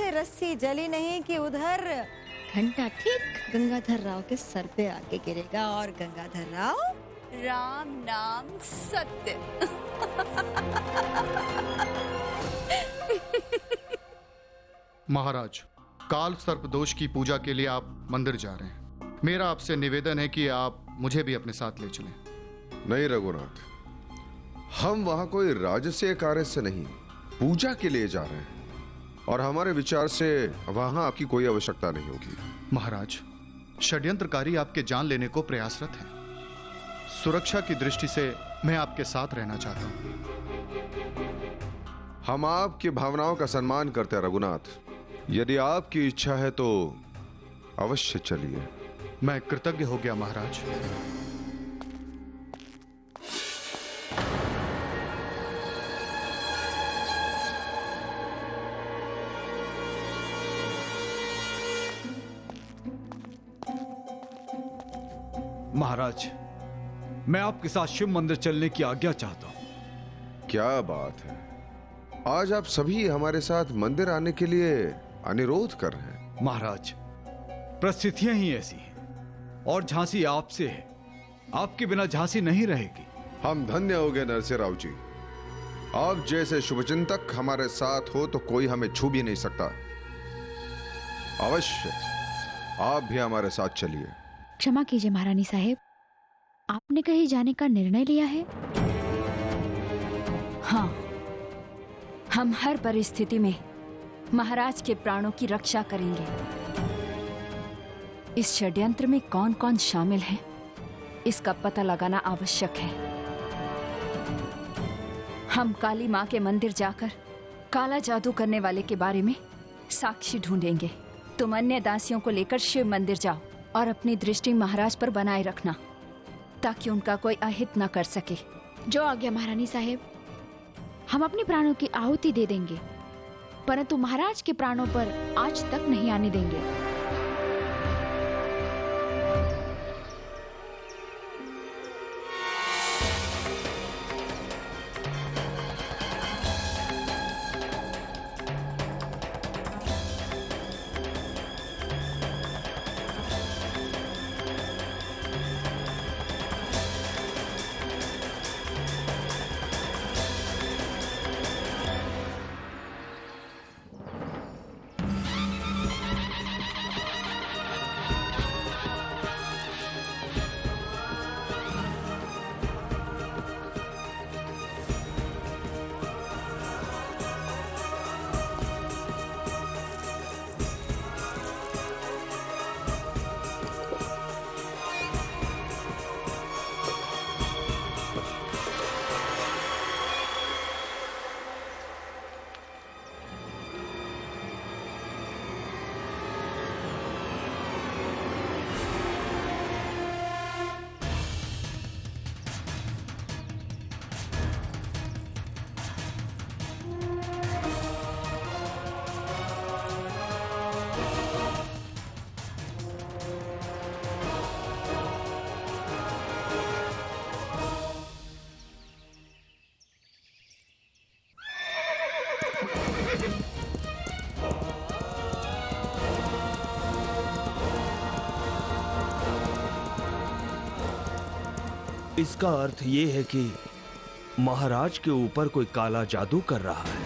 से रस्सी जली नहीं कि उधर घंटा ठीक गंगाधर राव के सर पे आके गिरेगा और गंगाधर राव राम नाम सत्य। महाराज, काल सर्पदोष की पूजा के लिए आप मंदिर जा रहे हैं। मेरा आपसे निवेदन है कि आप मुझे भी अपने साथ ले चलें। नहीं रघुनाथ, हम वहां कोई राजसीय कार्य से नहीं, पूजा के लिए जा रहे हैं और हमारे विचार से वहां आपकी कोई आवश्यकता नहीं होगी। महाराज, षड्यंत्रकारी आपके जान लेने को प्रयासरत हैं। सुरक्षा की दृष्टि से मैं आपके साथ रहना चाहता हूं। हम आपकी भावनाओं का सम्मान करते हैं रघुनाथ। यदि आपकी इच्छा है तो अवश्य चलिए। मैं कृतज्ञ हो गया महाराज। महाराज, मैं आपके साथ शिव मंदिर चलने की आज्ञा चाहता हूं। क्या बात है, आज आप सभी हमारे साथ मंदिर आने के लिए अनुरोध कर रहे हैं। महाराज, परिस्थितियां ही ऐसी हैं और झांसी आपसे है। आपके बिना झांसी नहीं रहेगी। हम धन्य हो गए नरसिंह राव जी। आप जैसे शुभचिंतक हमारे साथ हो तो कोई हमें छू भी नहीं सकता। अवश्य आप भी हमारे साथ चलिए। क्षमा कीजिए महारानी साहेब, आपने कहीं जाने का निर्णय लिया है? हाँ, हम हर परिस्थिति में महाराज के प्राणों की रक्षा करेंगे। इस षड्यंत्र में कौन कौन शामिल है, इसका पता लगाना आवश्यक है। हम काली मां के मंदिर जाकर काला जादू करने वाले के बारे में साक्षी ढूंढेंगे। तुम अन्य दासियों को लेकर शिव मंदिर जाओ और अपनी दृष्टि महाराज पर बनाए रखना ताकि उनका कोई अहित न कर सके। जो आज्ञा महारानी साहेब। हम अपने प्राणों की आहुति दे देंगे, परंतु महाराज के प्राणों पर आज तक नहीं आने देंगे। इसका अर्थ ये है कि महाराज के ऊपर कोई काला जादू कर रहा है।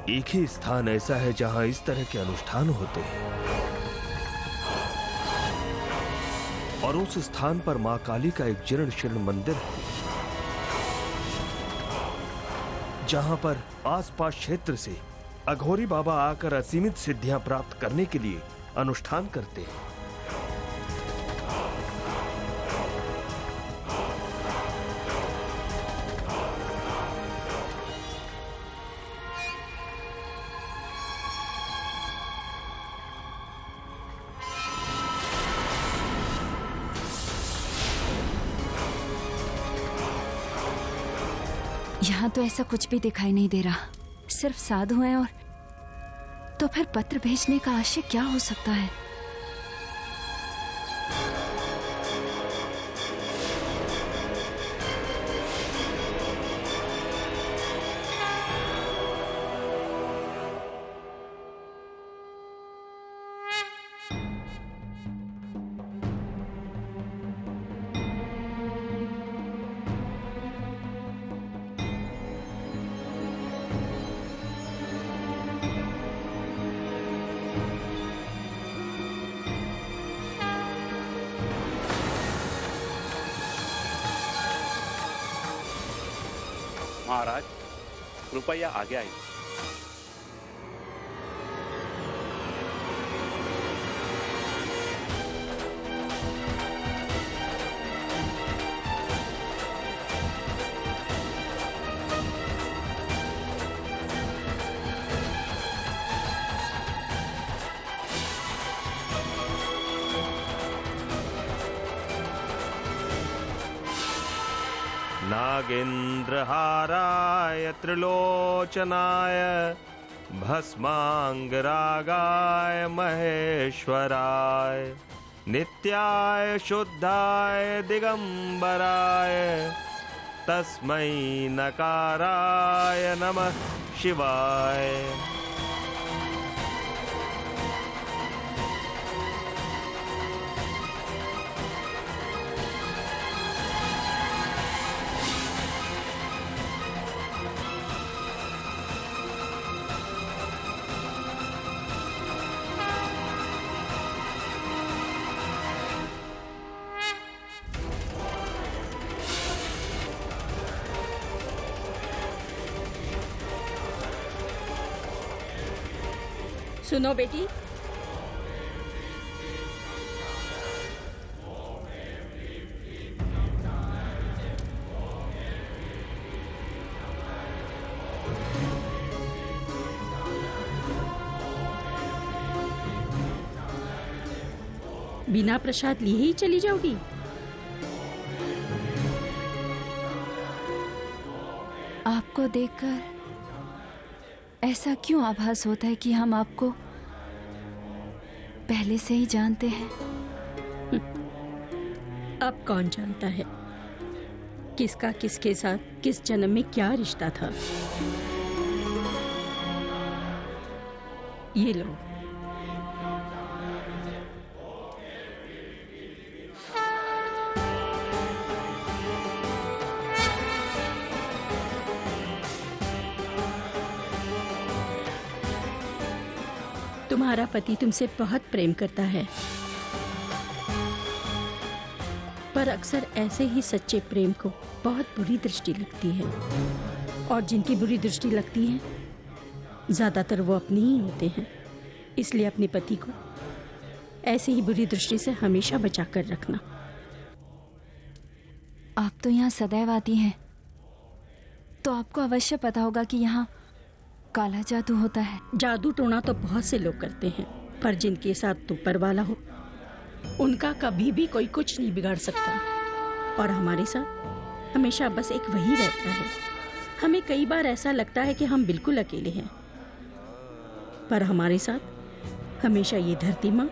एक ही स्थान ऐसा है जहां इस तरह के अनुष्ठान होते हैं और उस स्थान पर मां काली का एक जीर्ण शीर्ण मंदिर है जहां पर आसपास क्षेत्र से अघोरी बाबा आकर असीमित सिद्धियां प्राप्त करने के लिए अनुष्ठान करते हैं। यहाँ तो ऐसा कुछ भी दिखाई नहीं दे रहा, सिर्फ साधु हैं। और तो फिर पत्र भेजने का आशय क्या हो सकता है? महाराज कृपया आगे आइए। नागेन्द्रहाराय त्रिलोचनाय भस्मांगरागाय महेश्वराय नित्याय शुद्धाय दिगंबराय तस्मै नकाराय नमः शिवाय। सुनो बेटी, बिना प्रसाद लिए ही चली जाओगी? आपको देखकर ऐसा क्यों आभास होता है कि हम आपको पहले से ही जानते हैं? अब कौन जानता है किसका किसके साथ किस जन्म में क्या रिश्ता था। ये लो। तुम्हारा पति तुमसे बहुत प्रेम करता है, पर अक्सर ऐसे ही सच्चे प्रेम को बहुत बुरी दृष्टि लगती है, और जिनकी बुरी दृष्टि लगती है ज्यादातर वो अपने ही होते हैं। इसलिए अपने पति को ऐसी ही बुरी दृष्टि से हमेशा बचा कर रखना। आप तो यहाँ सदैव आती हैं, तो आपको अवश्य पता होगा कि यहाँ काला जादू होता है। जादू टोना तो बहुत से लोग करते हैं, पर जिनके साथ ऊपर वाला हो उनका कभी भी कोई कुछ नहीं बिगाड़ सकता। और हमारे साथ हमेशा बस एक वही रहता है। हमें कई बार ऐसा लगता है कि हम बिल्कुल अकेले हैं, पर हमारे साथ हमेशा ये धरती माँ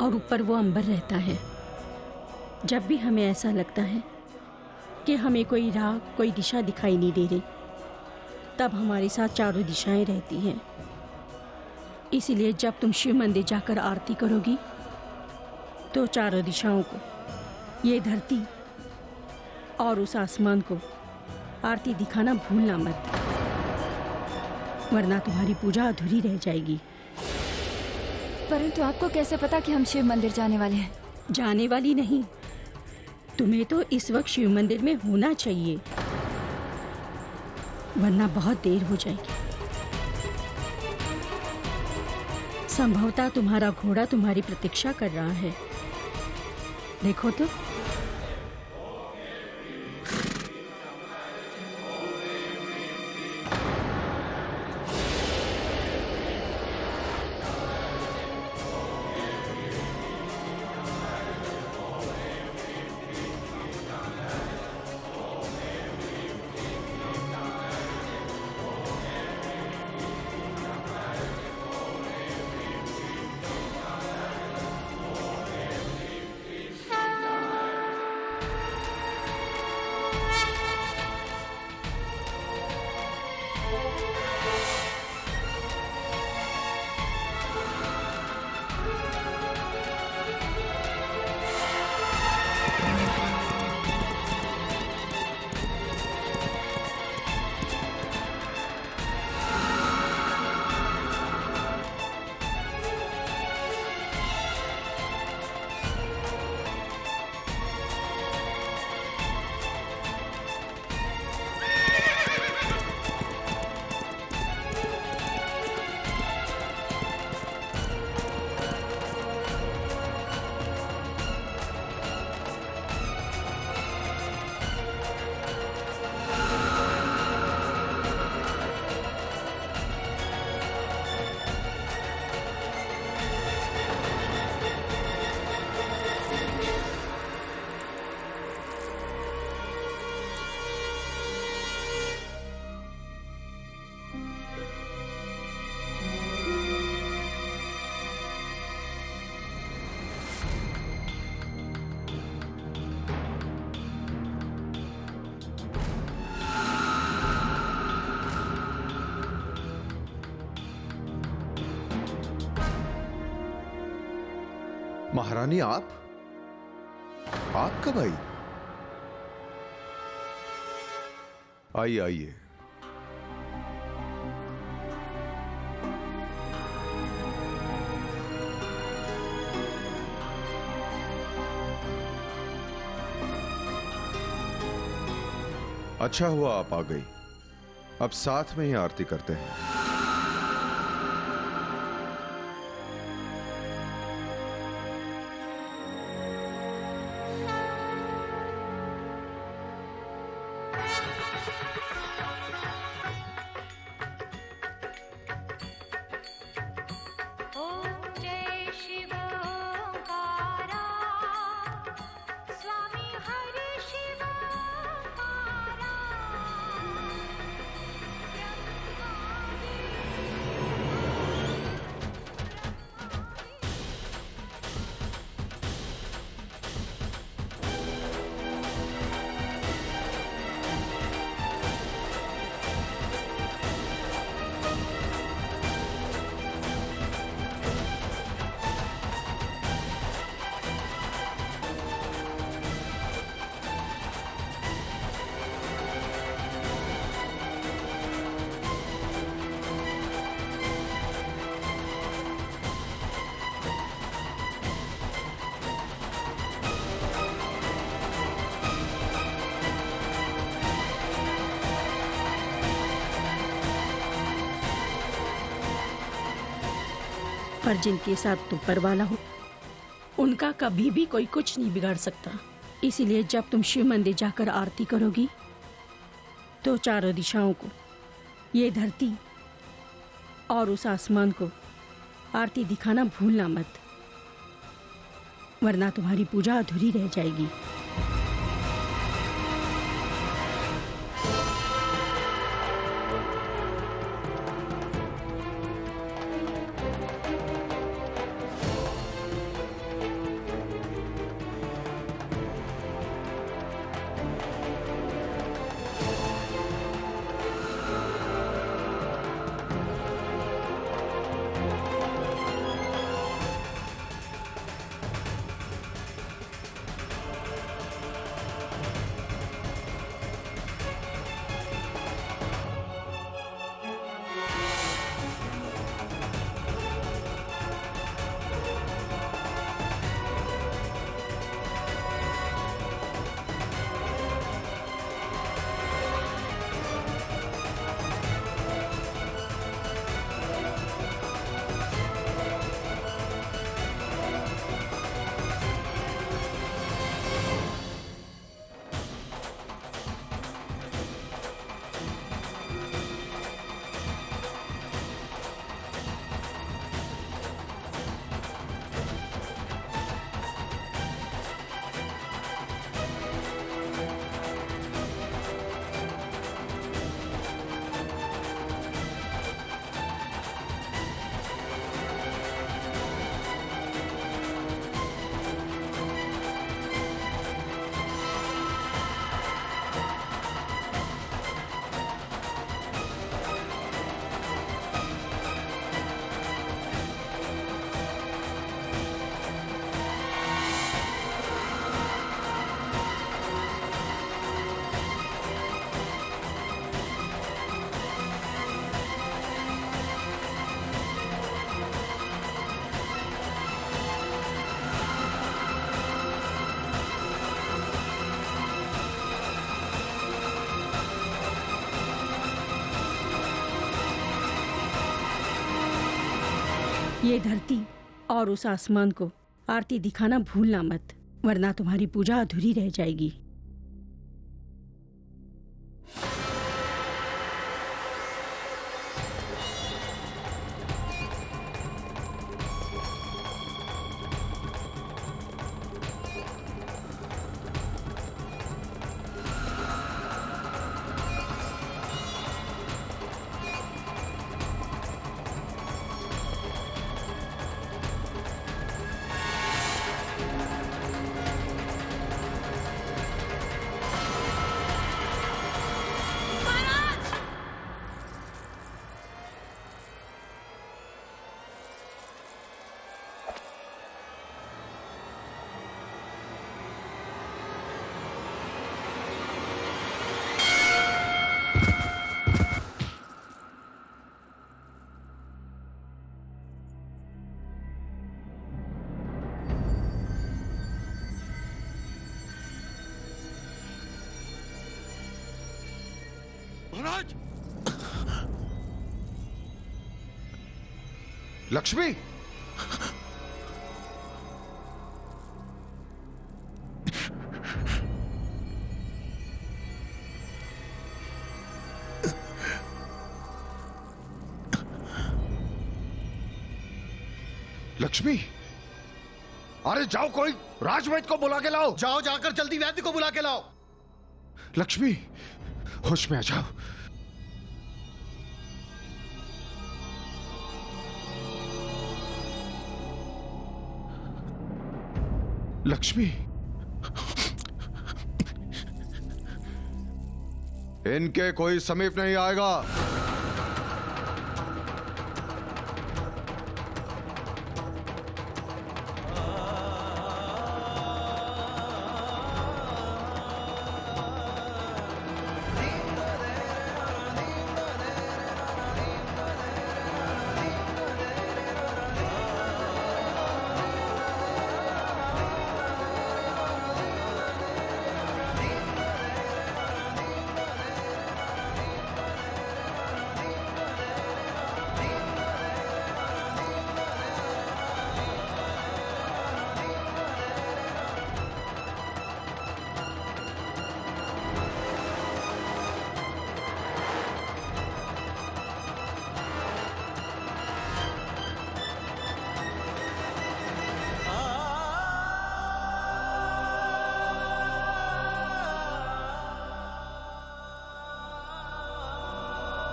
और ऊपर वो अंबर रहता है। जब भी हमें ऐसा लगता है कि हमें कोई राह कोई दिशा दिखाई नहीं दे रही, तब हमारे साथ चारों दिशाएं रहती हैं। इसीलिए जब तुम शिव मंदिर जाकर आरती करोगी तो चारों दिशाओं को, ये धरती और उस आसमान को आरती दिखाना भूलना मत, वरना तुम्हारी पूजा अधूरी रह जाएगी। परंतु आपको कैसे पता कि हम शिव मंदिर जाने वाले हैं? जाने वाली नहीं, तुम्हें तो इस वक्त शिव मंदिर में होना चाहिए, वरना बहुत देर हो जाएगी। संभवतः तुम्हारा घोड़ा तुम्हारी प्रतीक्षा कर रहा है। देखो तो। महारानी आप कब आई? आइए आइए। अच्छा हुआ आप आ गई। अब साथ में ही आरती करते हैं। पर जिनके साथ तुम परवाला हो उनका कभी भी कोई कुछ नहीं बिगाड़ सकता। इसीलिए जब तुम शिव मंदिर जाकर आरती करोगी तो चारों दिशाओं को, ये धरती और उस आसमान को आरती दिखाना भूलना मत, वरना तुम्हारी पूजा अधूरी रह जाएगी। ये धरती और उस आसमान को आरती दिखाना भूलना मत, वरना तुम्हारी पूजा अधूरी रह जाएगी। लक्ष्मी, लक्ष्मी, अरे जाओ, कोई राजवैद्य को बुला के लाओ। जाओ, जाकर जल्दी वैद्य को बुला के लाओ। लक्ष्मी, होश में आ जाओ। लक्ष्मी, इनके कोई समीप नहीं आएगा।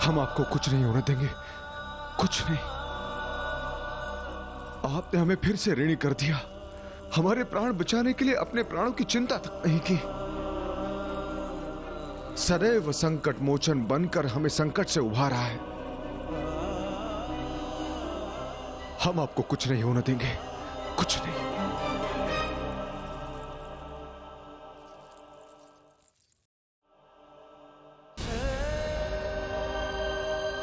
हम आपको कुछ नहीं होने देंगे, कुछ नहीं। आपने हमें फिर से ऋणी कर दिया। हमारे प्राण बचाने के लिए अपने प्राणों की चिंता तक नहीं की। सदैव संकट मोचन बनकर हमें संकट से उभारा है। हम आपको कुछ नहीं होने देंगे, कुछ नहीं।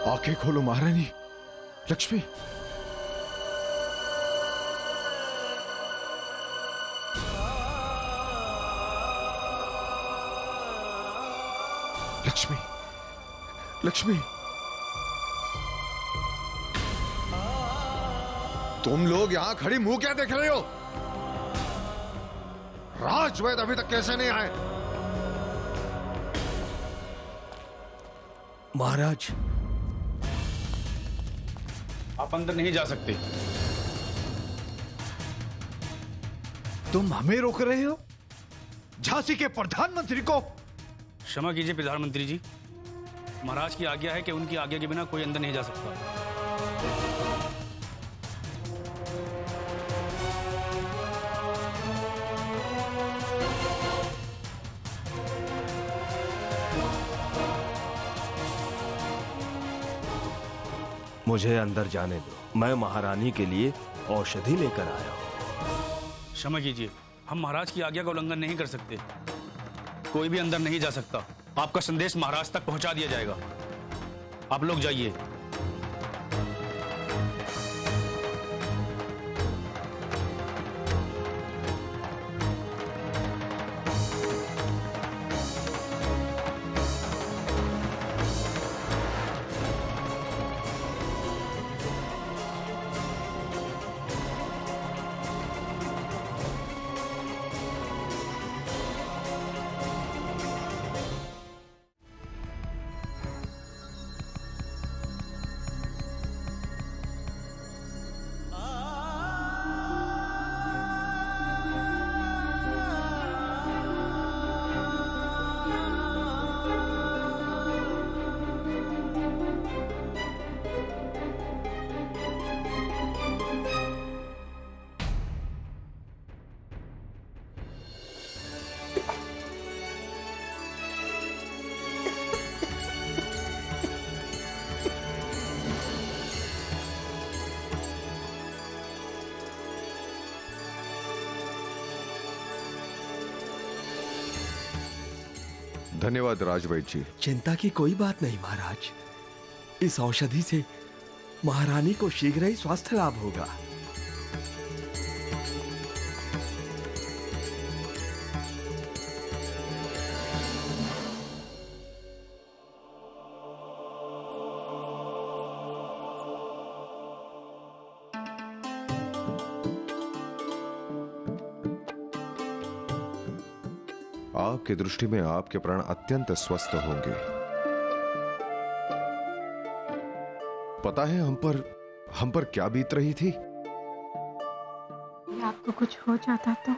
आंखें खोलो महारानी। लक्ष्मी, लक्ष्मी, लक्ष्मी, तुम लोग यहां खड़ी मुंह क्या देख रहे हो? राजवैद्य अभी तक कैसे नहीं आए? महाराज, आप अंदर नहीं जा सकते। तुम हमें रोक रहे हो, झांसी के प्रधानमंत्री को? क्षमा कीजिए प्रधानमंत्री जी, महाराज की आज्ञा है कि उनकी आज्ञा के बिना कोई अंदर नहीं जा सकता। मुझे अंदर जाने दो। मैं महारानी के लिए औषधि लेकर आया हूं। क्षमा कीजिए, हम महाराज की आज्ञा का उल्लंघन नहीं कर सकते। कोई भी अंदर नहीं जा सकता। आपका संदेश महाराज तक पहुंचा दिया जाएगा। आप लोग जाइए। धन्यवाद राजवैद्य जी। चिंता की कोई बात नहीं महाराज। इस औषधि से महारानी को शीघ्र ही स्वास्थ्य लाभ होगा। आपकी दृष्टि में आपके प्राण अत्यंत स्वस्थ होंगे। पता है हम पर क्या बीत रही थी? आपको कुछ हो जाता तो?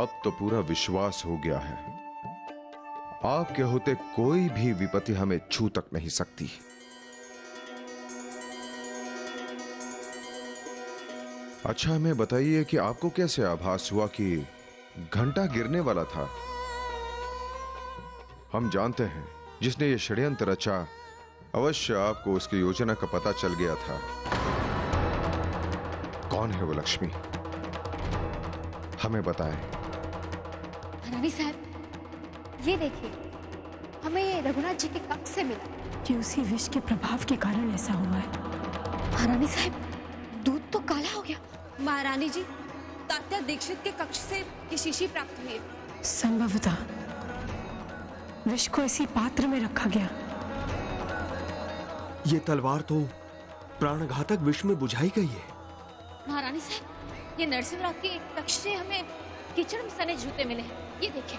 अब तो पूरा विश्वास हो गया है, आपके होते कोई भी विपत्ति हमें छू तक नहीं सकती। अच्छा हमें बताइए कि आपको कैसे आभास हुआ कि घंटा गिरने वाला था? हम जानते हैं जिसने ये षड्यंत्र रचा, अवश्य आपको उसकी योजना का पता चल गया था। कौन है वो लक्ष्मी? हमें बताएं। रानी साहब, ये देखिए, हमें ये रघुनाथ जी के कक्ष से मिला कि उसी विष के प्रभाव के कारण ऐसा हुआ है। महारानी साहब, दूध तो काला हो गया। महारानी जी, तात्या दीक्षित के कक्ष से ये शीशी प्राप्त हुई है। संभवतः विष को इसी पात्र में रखा गया। ये तलवार तो प्राणघातक विष में बुझाई गई है। महारानी साहब, ये नरसिंहराव के कक्ष से हमें कीचड़ में सने जूते मिले हैं। ये देखिए।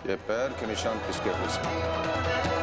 ये पैर के निशान किसके हो सकते हैं?